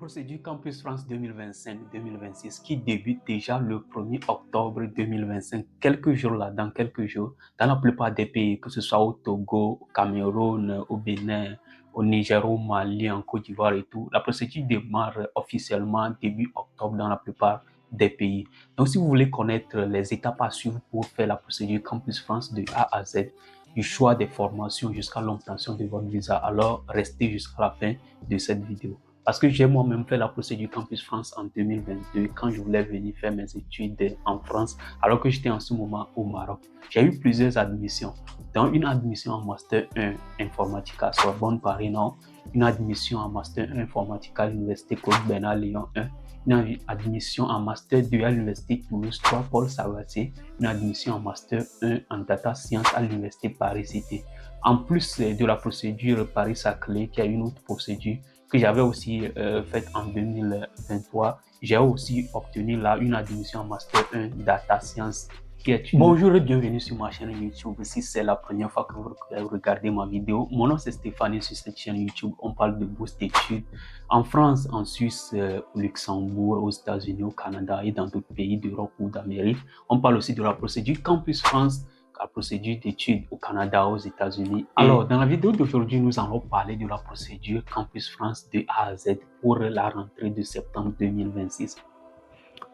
procédure Campus France 2025-2026 qui débute déjà le 1er octobre 2025, dans quelques jours, dans la plupart des pays, que ce soit au Togo, au Cameroun, au Bénin, au Niger, au Mali, en Côte d'Ivoire et tout. La procédure démarre officiellement début octobre dans la plupart des pays. Donc, si vous voulez connaître les étapes à suivre pour faire la procédure Campus France de A à Z, du choix des formations jusqu'à l'obtention de votre visa, alors restez jusqu'à la fin de cette vidéo. Parce que j'ai moi-même fait la procédure Campus France en 2022 quand je voulais venir faire mes études en France alors que j'étais en ce moment au Maroc. J'ai eu plusieurs admissions, dont une admission en Master 1 informatique à Sorbonne Paris Nord, une admission en Master 1 informatique à l'Université Claude Bernard Lyon 1, une admission en Master 2 à l'Université Toulouse 3 Paul Sabatier, une admission en Master 1 en Data Science à l'Université Paris Cité. En plus de la procédure Paris-Saclay, qui a une autre procédure que j'avais aussi faite en 2023, j'ai aussi obtenu là une admission en Master 1 Data Science qui est une... Bonjour et bienvenue sur ma chaîne YouTube. Si c'est la première fois que vous regardez ma vidéo, mon nom c'est Stéphanie. Sur cette chaîne YouTube, on parle de bourse d'études en France, en Suisse, au Luxembourg, aux États-Unis, au Canada et dans d'autres pays d'Europe ou d'Amérique. On parle aussi de la procédure Campus France, la procédure d'études au Canada, aux États-Unis. Alors, dans la vidéo d'aujourd'hui, nous allons parler de la procédure Campus France de A à Z pour la rentrée de septembre 2026.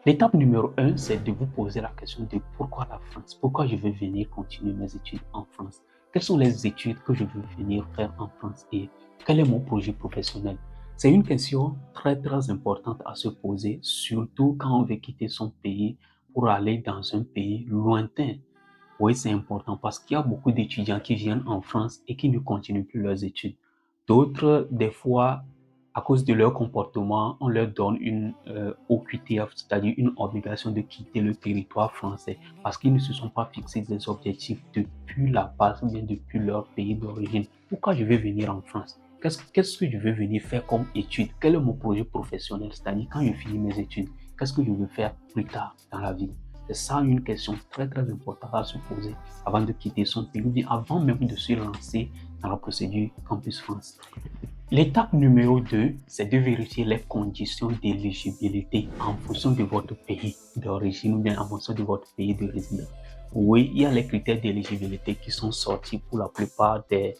L'étape numéro 1, c'est de vous poser la question de pourquoi la France? Pourquoi je veux venir continuer mes études en France? Quelles sont les études que je veux venir faire en France et quel est mon projet professionnel? C'est une question très importante à se poser, surtout quand on veut quitter son pays pour aller dans un pays lointain. Oui, c'est important parce qu'il y a beaucoup d'étudiants qui viennent en France et qui ne continuent plus leurs études. D'autres, des fois, à cause de leur comportement, on leur donne une OQTF, c'est-à-dire une obligation de quitter le territoire français parce qu'ils ne se sont pas fixés des objectifs depuis la base ou bien depuis leur pays d'origine. Pourquoi je vais venir en France? Qu'est-ce que je veux venir faire comme étude? Quel est mon projet professionnel? C'est-à-dire quand je finis mes études, qu'est-ce que je veux faire plus tard dans la vie? C'est ça une question très importante à se poser avant de quitter son pays ou bien avant même de se lancer dans la procédure Campus France. L'étape numéro 2, c'est de vérifier les conditions d'éligibilité en fonction de votre pays d'origine ou bien en fonction de votre pays de résidence. Oui, il y a les critères d'éligibilité qui sont sortis pour la plupart des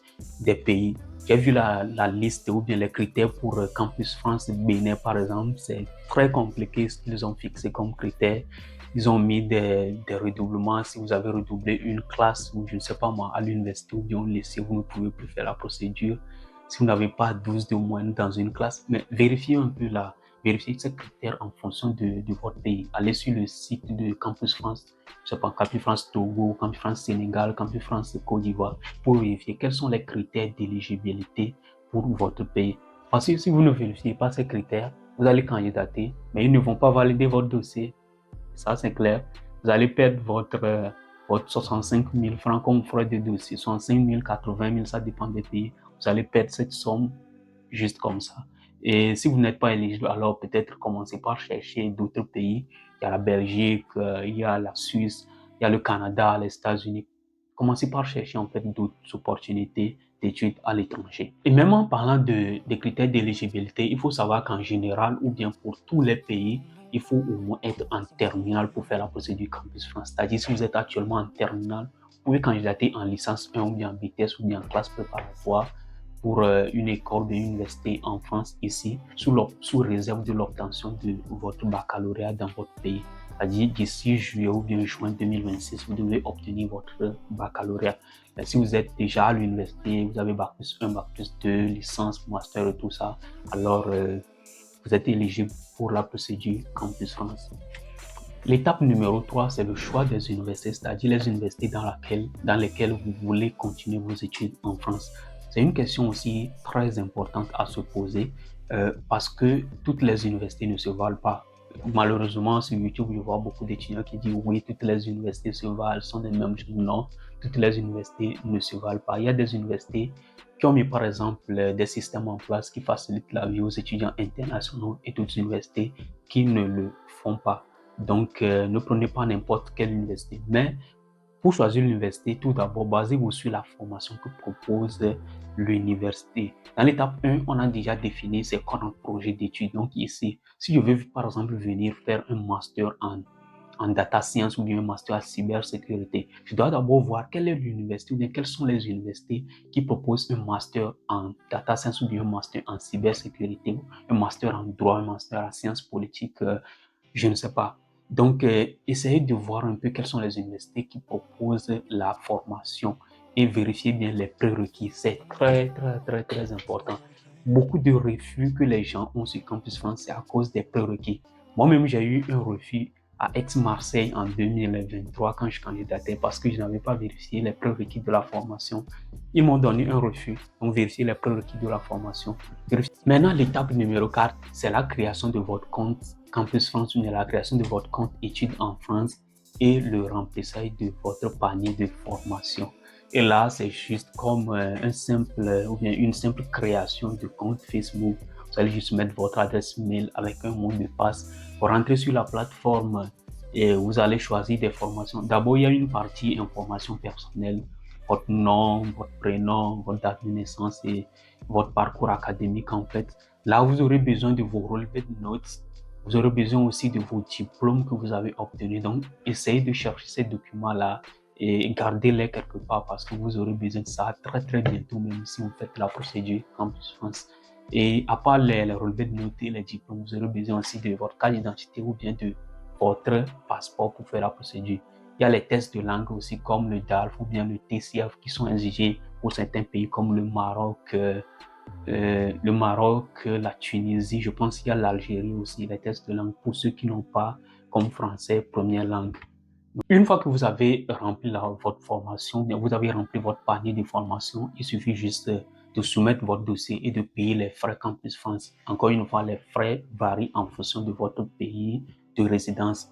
pays. J'ai vu la liste ou bien les critères pour Campus France Bénin par exemple. C'est très compliqué ce qu'ils ont fixé comme critères. Ils ont mis des redoublements. Si vous avez redoublé une classe ou je ne sais pas moi à l'université ou bien au lycée, vous ne pouvez plus faire la procédure. Si vous n'avez pas 12 de moyenne dans une classe, mais vérifiez un peu là, vérifiez ces critères en fonction de votre pays. Allez sur le site de Campus France, je sais pas, Campus France Togo, Campus France Sénégal, Campus France Côte d'Ivoire, pour vérifier quels sont les critères d'éligibilité pour votre pays. Parce que si vous ne vérifiez pas ces critères, vous allez candidater, mais ils ne vont pas valider votre dossier. Ça, c'est clair. Vous allez perdre votre 65 000 francs comme frais de dossier, 65 000, 80 000, ça dépend des pays. Vous allez perdre cette somme juste comme ça. Et si vous n'êtes pas éligible, alors peut-être commencez par chercher d'autres pays. Il y a la Belgique, il y a la Suisse, il y a le Canada, les États-Unis. Commencez par chercher en fait d'autres opportunités d'études à l'étranger. Et même en parlant des critères d'éligibilité, il faut savoir qu'en général, ou bien pour tous les pays, il faut au moins être en terminale pour faire la procédure Campus France. C'est-à-dire, si vous êtes actuellement en terminale, vous pouvez candidater en licence 1 ou bien en BTS ou bien en classe préparatoire pour une école de l'université en France ici, sous réserve de l'obtention de votre baccalauréat dans votre pays. C'est-à-dire d'ici juillet ou bien juin 2026, vous devez obtenir votre baccalauréat. Mais si vous êtes déjà à l'université, vous avez Bac plus 1, Bac plus 2, licence, master et tout ça, alors vous êtes éligible pour la procédure Campus France. L'étape numéro 3, c'est le choix des universités, c'est-à-dire les universités dans lesquelles vous voulez continuer vos études en France. C'est une question aussi très importante à se poser parce que toutes les universités ne se valent pas. Malheureusement, sur YouTube, je vois beaucoup d'étudiants qui disent oui, toutes les universités se valent, sont des mêmes choses. Non, toutes les universités ne se valent pas. Il y a des universités qui ont mis par exemple des systèmes en place qui facilitent la vie aux étudiants internationaux et d'autres universités qui ne le font pas. Donc, ne prenez pas n'importe quelle université. Mais Pour choisir l'université, tout d'abord, basez-vous sur la formation que propose l'université. Dans l'étape 1, on a déjà défini c'est quoi notre projet d'études. Donc ici, si je veux par exemple venir faire un master en data science ou bien un master en cybersécurité, je dois d'abord voir quelle est l'université ou bien quelles sont les universités qui proposent un master en data science ou bien un master en cybersécurité, un master en droit, un master en sciences politiques, je ne sais pas. Donc, essayez de voir un peu quelles sont les universités qui proposent la formation et vérifiez bien les prérequis. C'est très, très, très, très important. Beaucoup de refus que les gens ont sur Campus France, c'est à cause des prérequis. Moi-même, j'ai eu un refus à Aix-Marseille en 2023 quand je candidatais parce que je n'avais pas vérifié les prérequis de la formation. Ils m'ont donné un refus, donc vérifier les prérequis de la formation. Maintenant, l'étape numéro 4, c'est la création de votre compte Campus France ou la création de votre compte études en France et le remplissage de votre panier de formation. Et là, c'est juste comme un simple ou bien une simple création de compte Facebook. Vous allez juste mettre votre adresse mail avec un mot de passe. Vous rentrez sur la plateforme et vous allez choisir des formations. D'abord, il y a une partie information personnelle, votre nom, votre prénom, votre date de naissance et votre parcours académique en fait. Là, vous aurez besoin de vos relevés de notes. Vous aurez besoin aussi de vos diplômes que vous avez obtenus. Donc, essayez de chercher ces documents-là et gardez-les quelque part parce que vous aurez besoin de ça très très bientôt, même si vous faites la procédure Campus France. Et à part les relevés de notes et les diplômes, vous aurez besoin aussi de votre carte d'identité ou bien de votre passeport pour faire la procédure. Il y a les tests de langue aussi comme le DALF ou bien le TCF qui sont exigés pour certains pays comme le Maroc, la Tunisie, je pense qu'il y a l'Algérie aussi, les tests de langue pour ceux qui n'ont pas comme français première langue. Une fois que vous avez rempli votre formation, vous avez rempli votre panier de formation, il suffit juste de soumettre votre dossier et de payer les frais Campus France. Encore une fois, les frais varient en fonction de votre pays de résidence.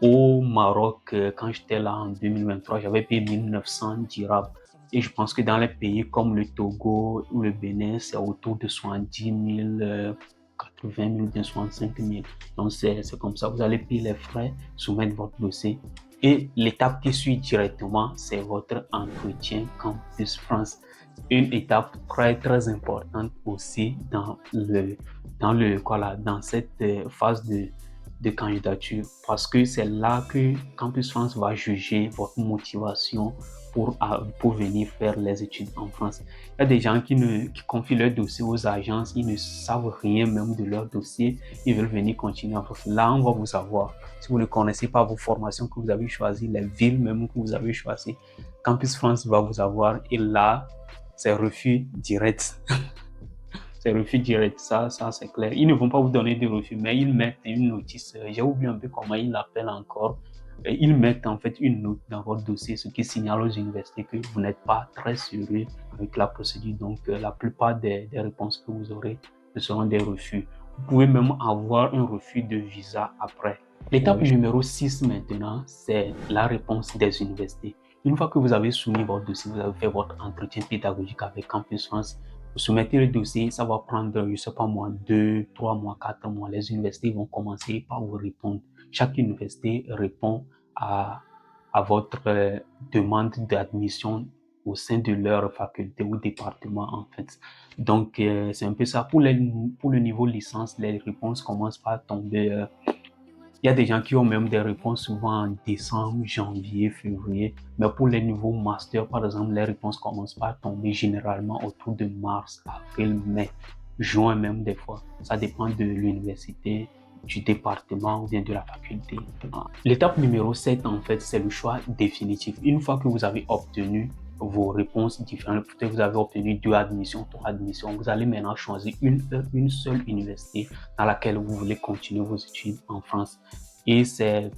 Au Maroc, quand j'étais là en 2023, j'avais payé 1900 dirhams. Et je pense que dans les pays comme le Togo ou le Bénin, c'est autour de 70 000, 80 000, bien 65 000. Donc c'est comme ça, vous allez payer les frais, soumettre votre dossier. Et l'étape qui suit directement, c'est votre entretien Campus France. Une étape très très importante aussi dans cette phase de candidature parce que c'est là que Campus France va juger votre motivation pour venir faire les études en France. Il y a des gens qui confient leur dossier aux agences, ils ne savent rien même de leur dossier, ils veulent venir continuer en France. Là, on va vous savoir. Si vous ne connaissez pas vos formations que vous avez choisies, les villes même que vous avez choisies, Campus France va vous avoir et là, c'est refus direct. C'est refus direct, ça c'est clair. Ils ne vont pas vous donner de refus, mais ils mettent une notice. J'ai oublié un peu comment ils l'appellent encore. Ils mettent en fait une note dans votre dossier, ce qui signale aux universités que vous n'êtes pas très sérieux avec la procédure. Donc, la plupart des réponses que vous aurez, ce seront des refus. Vous pouvez même avoir un refus de visa après. L'étape numéro 6 maintenant, c'est la réponse des universités. Une fois que vous avez soumis votre dossier, vous avez fait votre entretien pédagogique avec Campus France, vous soumettez le dossier, ça va prendre, je ne sais pas moi, 2, 3 mois, 4 mois. Les universités vont commencer par vous répondre. Chaque université répond à votre demande d'admission au sein de leur faculté ou département en fait. Donc c'est un peu ça. Pour le niveau licence, les réponses commencent par tomber. Il y a des gens qui ont même des réponses souvent en décembre, janvier, février. Mais pour les niveaux master, par exemple, les réponses commencent par tomber généralement autour de mars, avril, mai, juin même des fois. Ça dépend de l'université, du département ou bien de la faculté. L'étape numéro 7, en fait, c'est le choix définitif. Une fois que vous avez obtenu vos réponses différentes, peut-être vous avez obtenu 2 admissions, 3 admissions, vous allez maintenant choisir une seule université dans laquelle vous voulez continuer vos études en France. Et c'est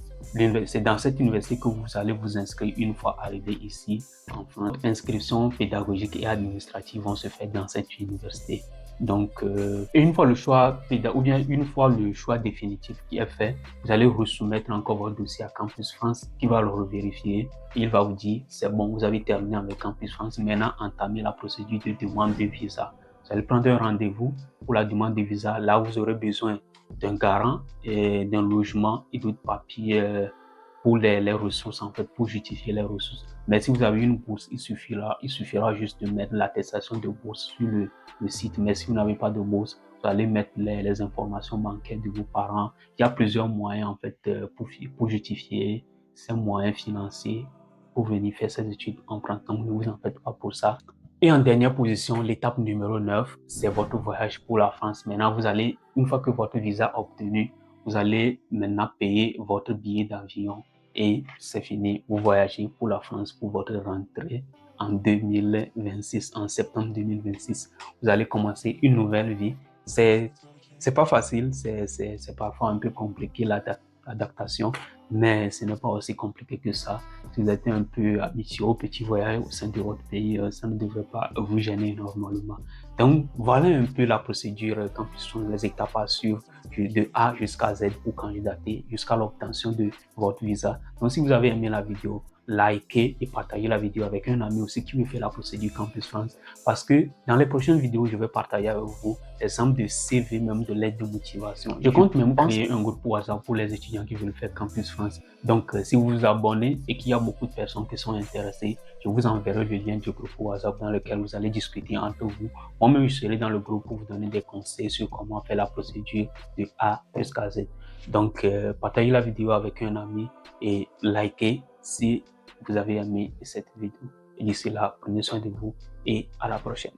dans cette université que vous allez vous inscrire une fois arrivé ici en France. Inscription pédagogique et administrative vont se faire dans cette université. Donc, une fois le choix définitif qui est fait, vous allez resoumettre encore votre dossier à Campus France qui va le revérifier. Il va vous dire, c'est bon, vous avez terminé avec Campus France, maintenant entamez la procédure de demande de visa. Vous allez prendre un rendez-vous pour la demande de visa. Là, vous aurez besoin d'un garant, d'un logement et d'autres papiers pour les ressources, en fait, pour justifier les ressources. Mais si vous avez une bourse, il suffira juste de mettre l'attestation de bourse sur le site. Mais si vous n'avez pas de bourse, vous allez mettre les informations bancaires de vos parents. Il y a plusieurs moyens, en fait, pour justifier ces moyens financiers pour venir faire ces études en printemps. Ne vous en faites pas pour ça. Et en dernière position, l'étape numéro 9, c'est votre voyage pour la France. Maintenant, une fois que votre visa est obtenu, vous allez maintenant payer votre billet d'avion et c'est fini. Vous voyagez pour la France pour votre rentrée en 2026, en septembre 2026. Vous allez commencer une nouvelle vie. C'est pas facile, c'est parfois un peu compliqué l'adaptation, mais ce n'est pas aussi compliqué que ça. Si vous êtes un peu habitué au petit voyage au sein de votre pays, ça ne devrait pas vous gêner normalement. Donc, voilà un peu la procédure Campus France, les étapes à suivre de A jusqu'à Z pour candidater jusqu'à l'obtention de votre visa. Donc, si vous avez aimé la vidéo, likez et partagez la vidéo avec un ami aussi qui veut faire la procédure Campus France, parce que dans les prochaines vidéos, je vais partager avec vous des exemples de CV, même de lettres de motivation. Je compte même créer un groupe WhatsApp pour les étudiants qui veulent faire Campus France. Donc, si vous vous abonnez et qu'il y a beaucoup de personnes qui sont intéressées, je vous enverrai le lien du groupe WhatsApp dans lequel vous allez discuter entre vous. Moi-même, je serai dans le groupe pour vous donner des conseils sur comment faire la procédure de A jusqu'à Z. Donc, partagez la vidéo avec un ami et likez si vous avez aimé cette vidéo. Et d'ici là, prenez soin de vous et à la prochaine.